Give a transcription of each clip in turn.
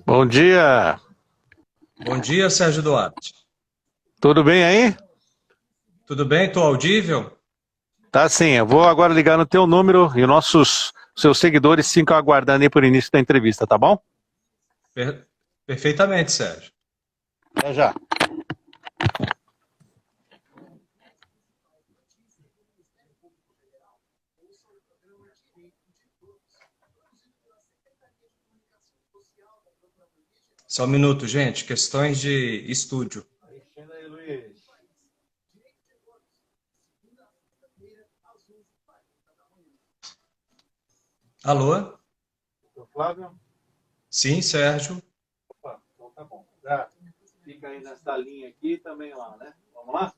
Bom dia, Bom dia, Sérgio Duarte. tudo bem aí? Tudo bem? Estou audível? Tá sim, eu vou agora ligar no teu número e seus seguidores ficam aguardando aí por início da entrevista, tá bom? Per- Perfeitamente, Sérgio. Já já. Só um minuto, gente. Questões de estúdio. Alô? Flávio? Sim, Sérgio. Opa, então tá bom. Já fica aí nessa linha aqui também lá, né? Vamos lá?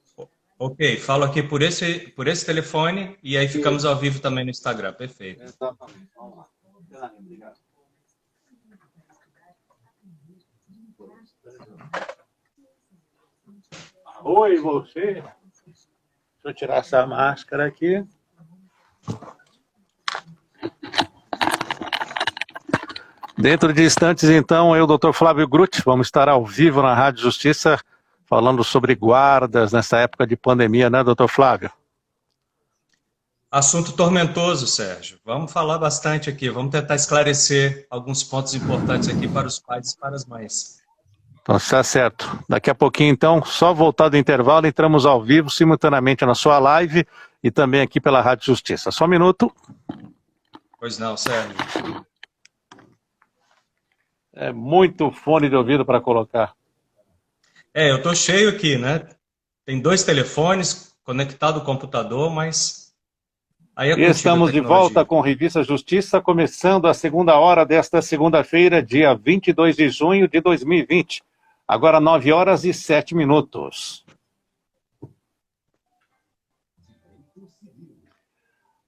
Ok, falo aqui por esse telefone e aí ficamos ao Isso, vivo também no Instagram. Perfeito. exatamente. Vamos lá. Obrigado. Oi, você? Deixa eu tirar essa máscara aqui. Dentro de instantes, então, eu, Dr. Flávio Grutti, vamos estar ao vivo na Rádio Justiça falando sobre guardas nessa época de pandemia, né, Dr. Flávio? Assunto tormentoso, Sérgio. Vamos falar bastante aqui. Vamos tentar esclarecer alguns pontos importantes aqui para os pais e para as mães. Então, está certo. Daqui a pouquinho, então, só voltar do intervalo, entramos ao vivo, simultaneamente na sua live e também aqui pela Rádio Justiça. Só um minuto. Pois não, Sérgio. É muito fone de ouvido para colocar. Eu estou cheio aqui, né? Tem dois telefones conectado ao computador, mas aí é E contigo a estamos de volta tecnologia. com Revista Justiça, começando a segunda hora desta segunda-feira, dia 22 de junho de 2020. Agora 9 horas e 7 minutos.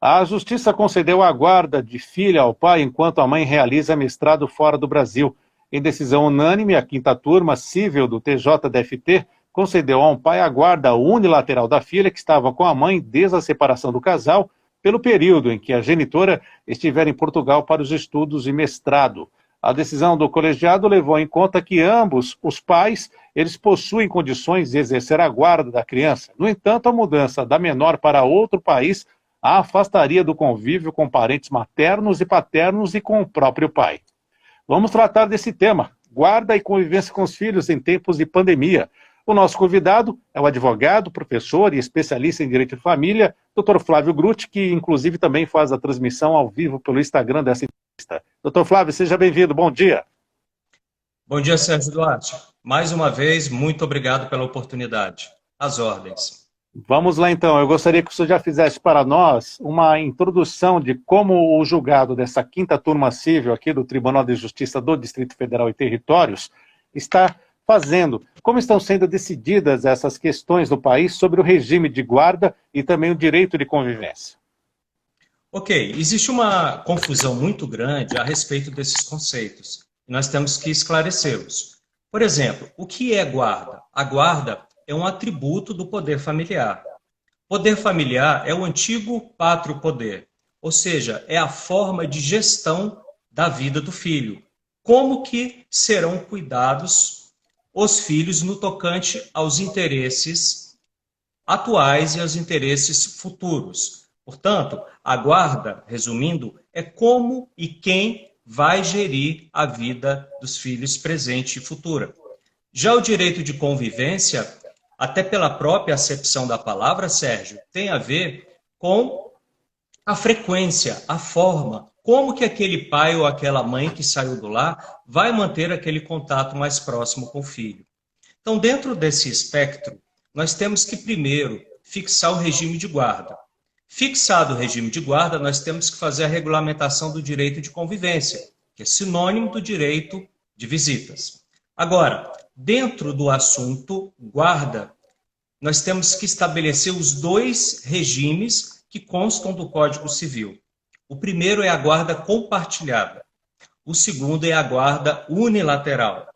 A Justiça concedeu a guarda de filha ao pai enquanto a mãe realiza mestrado fora do Brasil. Em decisão unânime, a quinta turma civil do TJDFT concedeu a um pai a guarda unilateral da filha que estava com a mãe desde a separação do casal, pelo período em que a genitora estivera em Portugal para os estudos e mestrado. A decisão do colegiado levou em conta que ambos, os pais, eles possuem condições de exercer a guarda da criança. No entanto, a mudança da menor para outro país a afastaria do convívio com parentes maternos e paternos e com o próprio pai. Vamos tratar desse tema, guarda e convivência com os filhos em tempos de pandemia. O nosso convidado é o advogado, professor e especialista em direito de família, Dr. Flávio Grutti, que inclusive também faz a transmissão ao vivo pelo Instagram dessa entrevista. Dr. Flávio, seja bem-vindo, bom dia. Bom dia, Sérgio Duarte. Mais uma vez, muito obrigado pela oportunidade. Às ordens. Vamos lá então, eu gostaria que você já fizesse para nós uma introdução de como o julgado dessa quinta turma civil aqui do Tribunal de Justiça do Distrito Federal e Territórios está fazendo, como estão sendo decididas essas questões do país sobre o regime de guarda e também o direito de convivência. Ok, existe uma confusão muito grande a respeito desses conceitos. E nós temos que esclarecê-los. Por exemplo, o que é guarda? A guarda é um atributo do poder familiar. Poder familiar é o antigo pátrio poder, ou seja, é a forma de gestão da vida do filho. Como que serão cuidados os filhos no tocante aos interesses atuais e aos interesses futuros. Portanto, a guarda, resumindo, é como e quem vai gerir a vida dos filhos presente e futura. Já o direito de convivência, até pela própria acepção da palavra, Sérgio, tem a ver com a frequência, a forma, como que aquele pai ou aquela mãe que saiu do lar vai manter aquele contato mais próximo com o filho. Então, dentro desse espectro, nós temos que primeiro fixar o regime de guarda. Fixado o regime de guarda, nós temos que fazer a regulamentação do direito de convivência, que é sinônimo do direito de visitas. Agora, dentro do assunto guarda, nós temos que estabelecer os dois regimes que constam do Código Civil. O primeiro é a guarda compartilhada. O segundo é a guarda unilateral.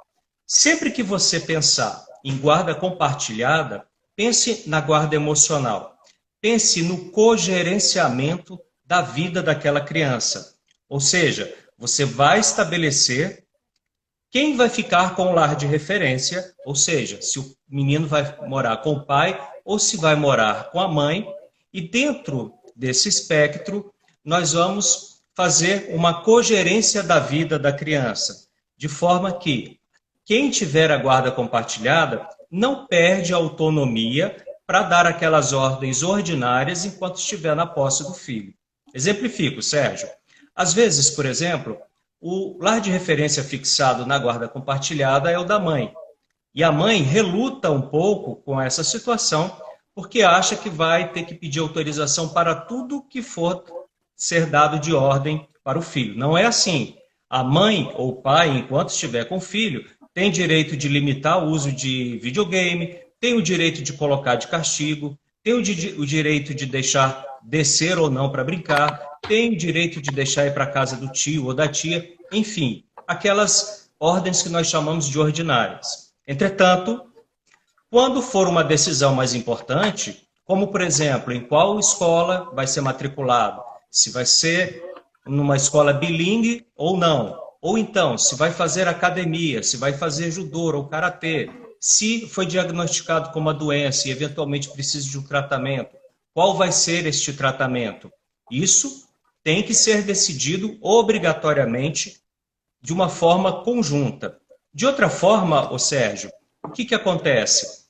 Sempre que você pensar em guarda compartilhada, pense na guarda emocional. Pense no cogerenciamento da vida daquela criança. Ou seja, você vai estabelecer quem vai ficar com o lar de referência, ou seja, se o menino vai morar com o pai ou se vai morar com a mãe, e dentro desse espectro nós vamos fazer uma cogerência da vida da criança, de forma que quem tiver a guarda compartilhada não perde a autonomia para dar aquelas ordens ordinárias enquanto estiver na posse do filho. Exemplifico, Sérgio. Às vezes, por exemplo, o lar de referência fixado na guarda compartilhada é o da mãe. E a mãe reluta um pouco com essa situação, porque acha que vai ter que pedir autorização para tudo que for ser dado de ordem para o filho. Não é assim. A mãe ou o pai, enquanto estiver com o filho, tem direito de limitar o uso de videogame, tem o direito de colocar de castigo, tem o direito de deixar descer ou não para brincar, tem o direito de deixar ir para a casa do tio ou da tia, enfim, aquelas ordens que nós chamamos de ordinárias. Entretanto, quando for uma decisão mais importante, como, por exemplo, em qual escola vai ser matriculado, se vai ser numa escola bilíngue ou não, ou então, se vai fazer academia, se vai fazer judô ou karatê, se foi diagnosticado com uma doença e eventualmente precisa de um tratamento, qual vai ser este tratamento? Isso tem que ser decidido obrigatoriamente de uma forma conjunta. De outra forma, ô Sérgio, o que acontece?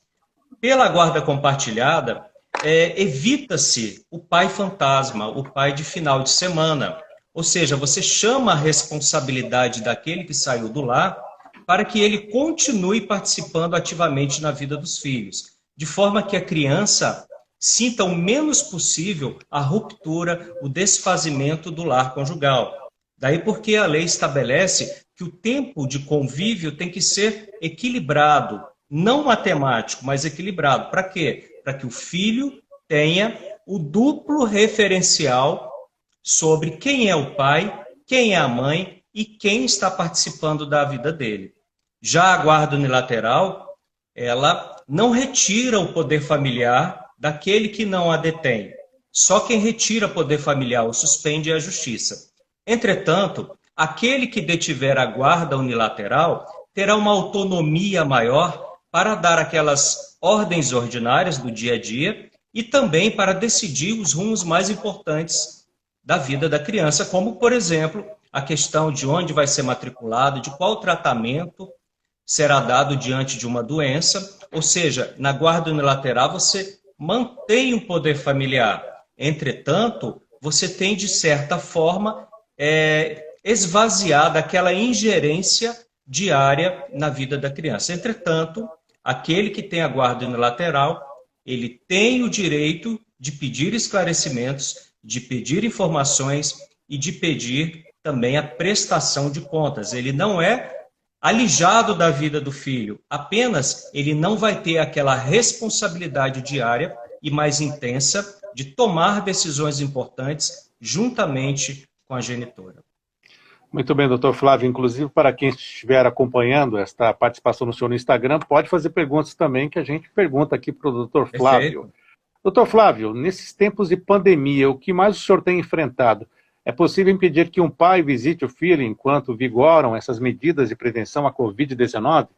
Pela guarda compartilhada, evita-se o pai fantasma, o pai de final de semana. Ou seja, você chama a responsabilidade daquele que saiu do lar para que ele continue participando ativamente na vida dos filhos, de forma que a criança sinta o menos possível a ruptura, o desfazimento do lar conjugal. Daí porque a lei estabelece que o tempo de convívio tem que ser equilibrado, não matemático, mas equilibrado. Para quê? Para que o filho tenha o duplo referencial sobre quem é o pai, quem é a mãe e quem está participando da vida dele. Já a guarda unilateral, ela não retira o poder familiar daquele que não a detém. Só quem retira poder familiar ou suspende é a justiça. Entretanto, aquele que detiver a guarda unilateral terá uma autonomia maior para dar aquelas ordens ordinárias do dia a dia e também para decidir os rumos mais importantes da vida da criança, como, por exemplo, a questão de onde vai ser matriculado, de qual tratamento será dado diante de uma doença. Ou seja, na guarda unilateral você mantém o poder familiar. Entretanto, você tem, de certa forma, esvaziado aquela ingerência diária na vida da criança. Entretanto, aquele que tem a guarda unilateral, ele tem o direito de pedir esclarecimentos, de pedir informações e de pedir também a prestação de contas. Ele não é alijado da vida do filho, apenas ele não vai ter aquela responsabilidade diária e mais intensa de tomar decisões importantes juntamente com a genitora. Muito bem, doutor Flávio. Inclusive, para quem estiver acompanhando esta participação no senhor no Instagram, pode fazer perguntas também, que a gente pergunta aqui para o doutor Flávio. Perfeito. Doutor Flávio, nesses tempos de pandemia, o que mais o senhor tem enfrentado? É possível impedir que um pai visite o filho enquanto vigoram essas medidas de prevenção à Covid-19?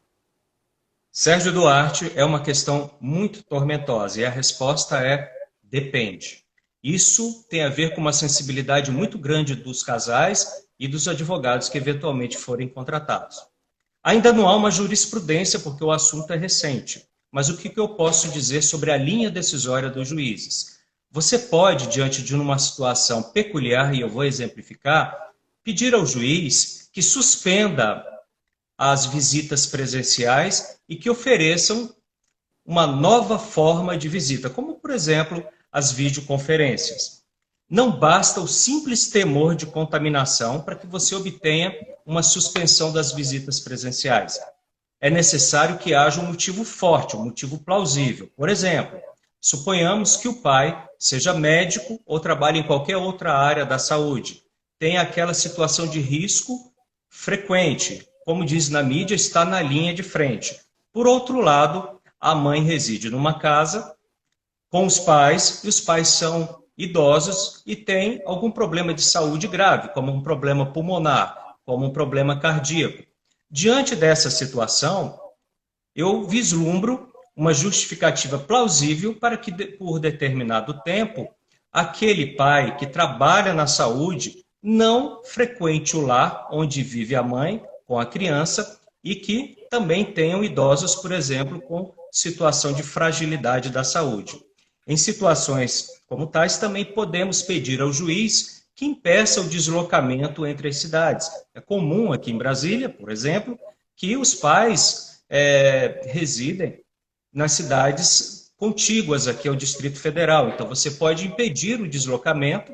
Sérgio Duarte, é uma questão muito tormentosa e a resposta é depende. Isso tem a ver com uma sensibilidade muito grande dos casais e dos advogados que eventualmente forem contratados. Ainda não há uma jurisprudência porque o assunto é recente, mas o que eu posso dizer sobre a linha decisória dos juízes? Você pode, diante de uma situação peculiar, e eu vou exemplificar, pedir ao juiz que suspenda as visitas presenciais e que ofereçam uma nova forma de visita, como, por exemplo, as videoconferências. Não basta o simples temor de contaminação para que você obtenha uma suspensão das visitas presenciais. É necessário que haja um motivo forte, um motivo plausível. Por exemplo, suponhamos que o pai seja médico ou trabalhe em qualquer outra área da saúde. Tem aquela situação de risco frequente, como diz na mídia, está na linha de frente. Por outro lado, a mãe reside numa casa com os pais, e os pais são idosos e têm algum problema de saúde grave, como um problema pulmonar, como um problema cardíaco. Diante dessa situação, eu vislumbro uma justificativa plausível para que, por determinado tempo, aquele pai que trabalha na saúde não frequente o lar onde vive a mãe com a criança e que também tenham idosos, por exemplo, com situação de fragilidade da saúde. Em situações como tais, também podemos pedir ao juiz que impeça o deslocamento entre as cidades. É comum aqui em Brasília, por exemplo, que os pais residem nas cidades contíguas aqui ao Distrito Federal. Então, você pode impedir o deslocamento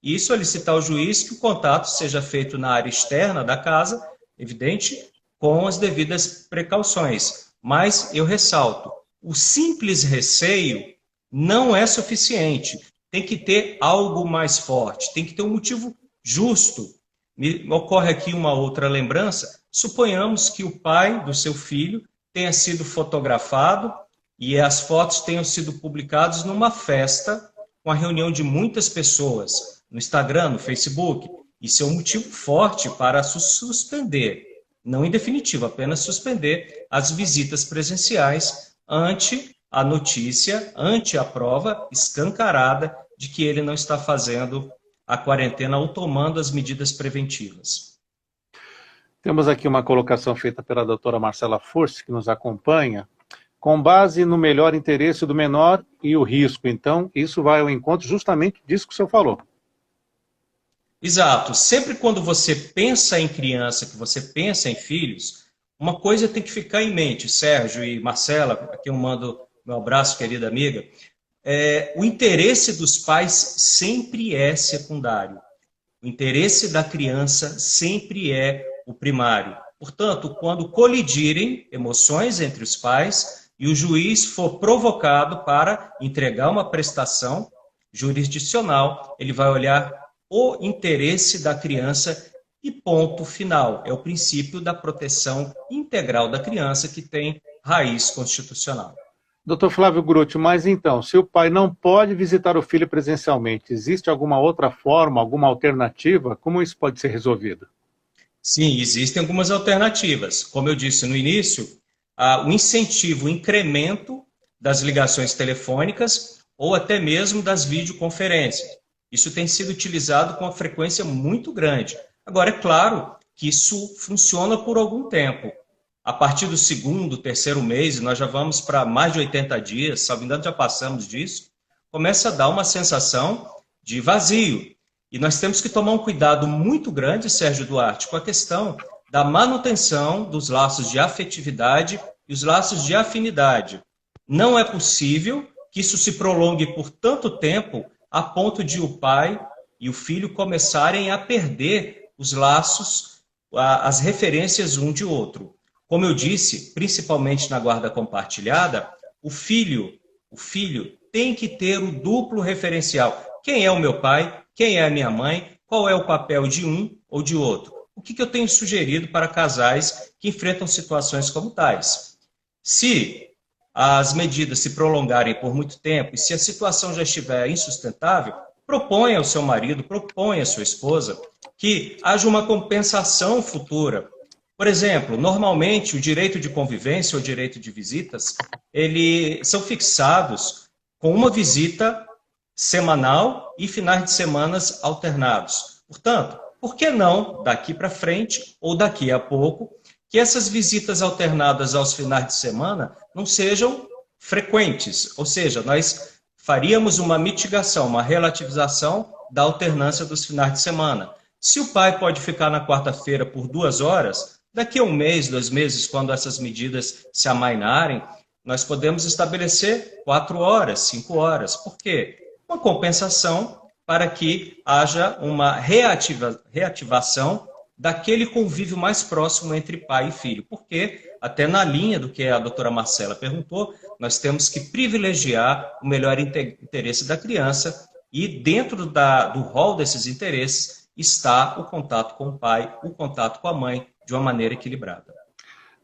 e solicitar ao juiz que o contato seja feito na área externa da casa, evidente, com as devidas precauções. Mas eu ressalto, o simples receio não é suficiente. Tem que ter algo mais forte, tem que ter um motivo justo. Me ocorre aqui uma outra lembrança. Suponhamos que o pai do seu filho tenha sido fotografado e as fotos tenham sido publicadas numa festa com a reunião de muitas pessoas, no Instagram, no Facebook. Isso é um motivo forte para suspender, não em definitivo, apenas suspender as visitas presenciais ante a notícia, ante a prova escancarada de que ele não está fazendo a quarentena ou tomando as medidas preventivas. Temos aqui uma colocação feita pela doutora Marcela Fursi, que nos acompanha, com base no melhor interesse do menor e o risco. Então, isso vai ao encontro justamente disso que o senhor falou. Exato. Sempre quando você pensa em criança, que você pensa em filhos, uma coisa tem que ficar em mente, Sérgio e Marcela, aqui eu mando meu abraço, querida amiga, o interesse dos pais sempre é secundário. O interesse da criança sempre é o primário. Portanto, quando colidirem emoções entre os pais e o juiz for provocado para entregar uma prestação jurisdicional, ele vai olhar o interesse da criança e ponto final. É o princípio da proteção integral da criança que tem raiz constitucional. Doutor Flávio Grutti, mas então, se o pai não pode visitar o filho presencialmente, existe alguma outra forma, alguma alternativa? Como isso pode ser resolvido? Sim, existem algumas alternativas. Como eu disse no início, o incentivo, o incremento das ligações telefônicas ou até mesmo das videoconferências. Isso tem sido utilizado com uma frequência muito grande. Agora, é claro que isso funciona por algum tempo. A partir do segundo, terceiro mês, nós já vamos para mais de 80 dias, salvo engano, já passamos disso, começa a dar uma sensação de vazio. E nós temos que tomar um cuidado muito grande, Sérgio Duarte, com a questão da manutenção dos laços de afetividade e os laços de afinidade. Não é possível que isso se prolongue por tanto tempo a ponto de o pai e o filho começarem a perder os laços, as referências um de outro. Como eu disse, principalmente na guarda compartilhada, o filho tem que ter o duplo referencial. Quem é o meu pai? Quem é a minha mãe? Qual é o papel de um ou de outro? O que eu tenho sugerido para casais que enfrentam situações como tais? Se as medidas se prolongarem por muito tempo e se a situação já estiver insustentável, proponha ao seu marido, proponha à sua esposa que haja uma compensação futura. Por exemplo, normalmente o direito de convivência ou direito de visitas, eles são fixados com uma visita semanal e finais de semanas alternados. Portanto, por que não, daqui para frente ou daqui a pouco, que essas visitas alternadas aos finais de semana não sejam frequentes? Ou seja, nós faríamos uma mitigação, uma relativização da alternância dos finais de semana. Se o pai pode ficar na quarta-feira por 2 horas, daqui a 1 mês, 2 meses, quando essas medidas se amainarem, nós podemos estabelecer 4 horas, 5 horas. Por quê? Uma compensação para que haja uma reativação daquele convívio mais próximo entre pai e filho. Porque, até na linha do que a doutora Marcela perguntou, nós temos que privilegiar o melhor interesse da criança e dentro do rol desses interesses está o contato com o pai, o contato com a mãe, de uma maneira equilibrada.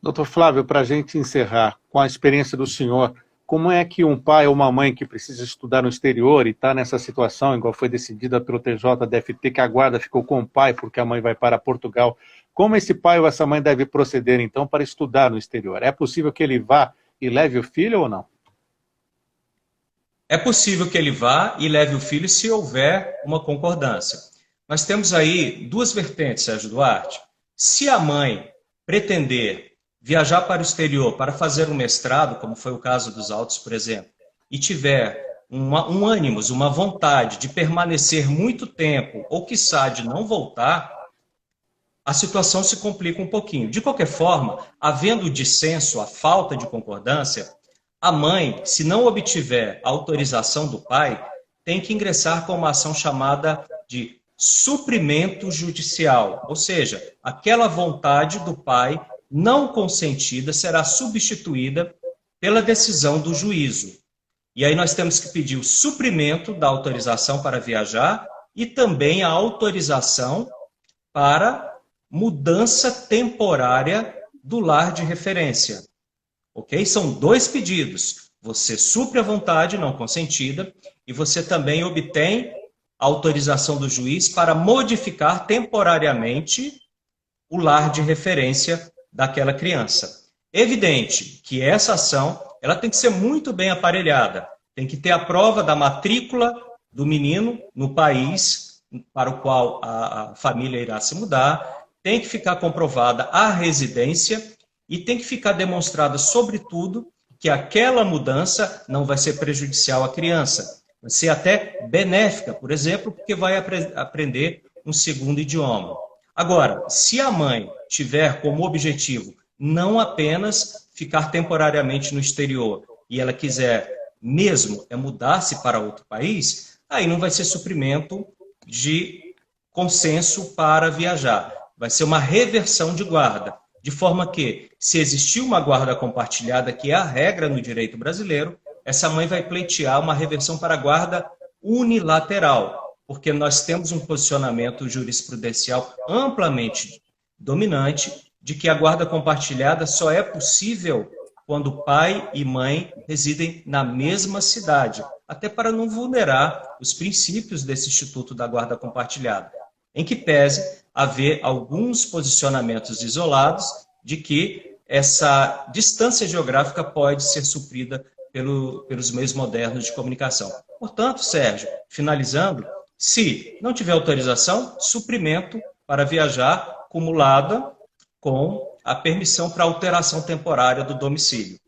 Doutor Flávio, para a gente encerrar, com a experiência do senhor, como é que um pai ou uma mãe que precisa estudar no exterior e está nessa situação, igual foi decidida pelo TJDFT, que a guarda ficou com o pai porque a mãe vai para Portugal, Como esse pai ou essa mãe deve proceder, então, para estudar no exterior? É possível que ele vá e leve o filho ou não? É possível que ele vá e leve o filho se houver uma concordância. Nós temos aí duas vertentes, Sérgio Duarte. Se a mãe pretender viajar para o exterior para fazer um mestrado, como foi o caso dos autos, por exemplo, e tiver um ânimos, uma vontade de permanecer muito tempo, ou quiçá de não voltar, a situação se complica um pouquinho. De qualquer forma, havendo dissenso, a falta de concordância, a mãe, se não obtiver a autorização do pai, tem que ingressar com uma ação chamada de suprimento judicial, ou seja, aquela vontade do pai não consentida será substituída pela decisão do juízo. E aí nós temos que pedir o suprimento da autorização para viajar e também a autorização para mudança temporária do lar de referência. Ok? São dois pedidos. Você supre a vontade não consentida e você também obtém a autorização do juiz para modificar temporariamente o lar de referência daquela criança. Evidente que essa ação ela tem que ser muito bem aparelhada. Tem que ter a prova da matrícula do menino no país para o qual a família irá se mudar. Tem que ficar comprovada a residência e tem que ficar demonstrada, sobretudo, que aquela mudança não vai ser prejudicial à criança. Vai ser até benéfica, por exemplo, porque vai aprender um segundo idioma. Agora, se a mãe tiver como objetivo não apenas ficar temporariamente no exterior e ela quiser mesmo mudar-se para outro país, aí não vai ser suprimento de consenso para viajar. Vai ser uma reversão de guarda. De forma que, se existir uma guarda compartilhada, que é a regra no direito brasileiro, essa mãe vai pleitear uma reversão para a guarda unilateral, porque nós temos um posicionamento jurisprudencial amplamente dominante de que a guarda compartilhada só é possível quando pai e mãe residem na mesma cidade, até para não vulnerar os princípios desse Instituto da Guarda Compartilhada, em que pese haver alguns posicionamentos isolados de que essa distância geográfica pode ser suprida pelos meios modernos de comunicação. Portanto, Sérgio, finalizando, se não tiver autorização, suprimento para viajar cumulada com a permissão para alteração temporária do domicílio.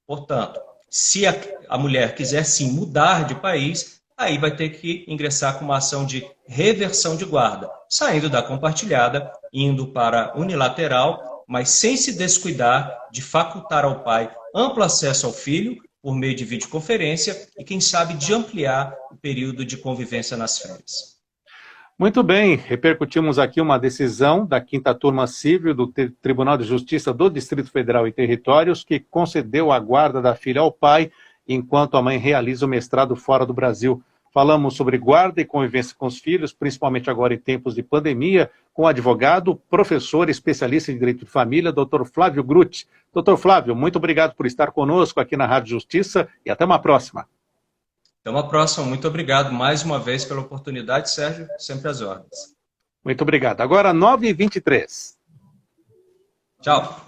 Portanto, se a mulher quiser sim mudar de país, aí vai ter que ingressar com uma ação de reversão de guarda, saindo da compartilhada, indo para unilateral, mas sem se descuidar de facultar ao pai amplo acesso ao filho por meio de videoconferência e, quem sabe, de ampliar o período de convivência nas férias. Muito bem, repercutimos aqui uma decisão da 5ª Turma Civil do Tribunal de Justiça do Distrito Federal e Territórios que concedeu a guarda da filha ao pai enquanto a mãe realiza o mestrado fora do Brasil. Falamos sobre guarda e convivência com os filhos, principalmente agora em tempos de pandemia, com o advogado, professor, especialista em direito de família, Dr. Flávio Grutti. Dr. Flávio, muito obrigado por estar conosco aqui na Rádio Justiça e até uma próxima. Até uma próxima. Muito obrigado mais uma vez pela oportunidade, Sérgio. Sempre às ordens. Muito obrigado. Agora, 9h23. Tchau.